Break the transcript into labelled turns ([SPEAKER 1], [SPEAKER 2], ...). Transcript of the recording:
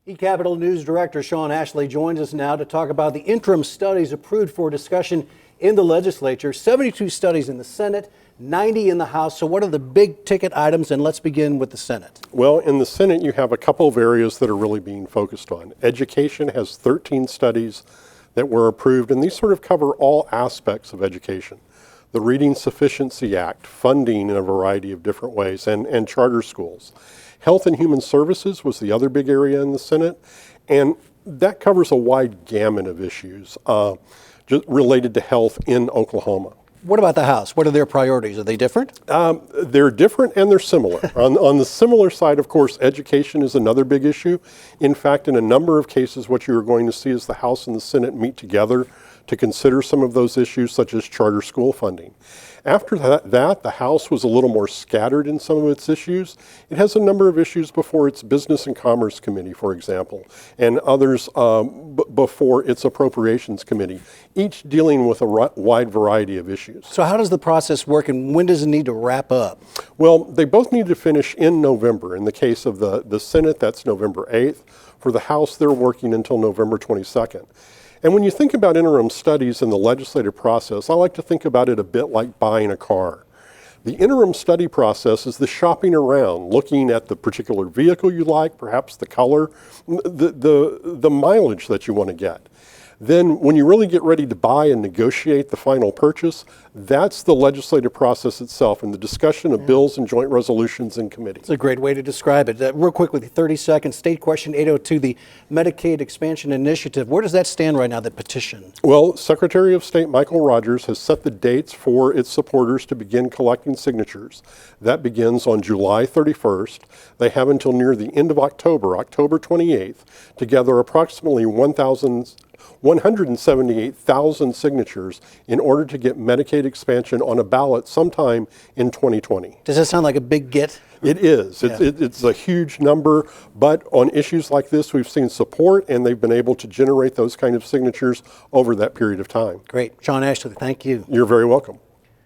[SPEAKER 1] eCapitol News Director Sean Ashley joins us now to talk about the interim studies approved for discussion in the legislature. 72 studies in the Senate, 90 in the House. So what are the big ticket items? And let's begin with the Senate.
[SPEAKER 2] Well, in the Senate, you have a couple of areas that are really being focused on. Education has 13 studies that were approved, and these sort of cover all aspects of education. The Reading Sufficiency Act, funding in a variety of different ways, and charter schools. Health and Human Services was the other big area in the Senate, and that covers a wide gamut of issues just related to health in Oklahoma.
[SPEAKER 1] What about the House? What are their priorities? Are they different?
[SPEAKER 2] They're different and they're similar. On the similar side, of course, education is another big issue. In fact, in a number of cases, what you're going to see is the House and the Senate meet together to consider some of those issues, such as charter school funding. After that, the House was a little more scattered in some of its issues. It has a number of issues before its Business and Commerce Committee, for example, and others before its Appropriations Committee, each dealing with a wide variety of issues.
[SPEAKER 1] So how does the process work, and when does it need to wrap up?
[SPEAKER 2] Well, they both need to finish in November. In the case of the Senate, that's November 8th. For the House, they're working until November 22nd. And when you think about interim studies in the legislative process, I like to think about it a bit like buying a car. The interim study process is the shopping around, looking at the particular vehicle you like, perhaps the color, the mileage that you want to get. Then when you really get ready to buy and negotiate the final purchase, that's the legislative process itself and the discussion of bills and joint resolutions in committee.
[SPEAKER 1] It's a great way to describe it. Real quickly, 30 seconds. State question 802, the Medicaid Expansion Initiative. Where does that stand right now, the petition?
[SPEAKER 2] Well, Secretary of State Michael Rogers has set the dates for its supporters to begin collecting signatures. That begins on July 31st. They have until near the end of October, October 28th, to gather approximately 178,000 signatures in order to get Medicaid expansion on a ballot sometime in 2020.
[SPEAKER 1] Does that sound like a big get?
[SPEAKER 2] It is.
[SPEAKER 1] Yeah.
[SPEAKER 2] It's a huge number, but on issues like this, we've seen support, and they've been able to generate those kind of signatures over that period of time.
[SPEAKER 1] Great. Sean Ashley, thank you.
[SPEAKER 2] You're very welcome.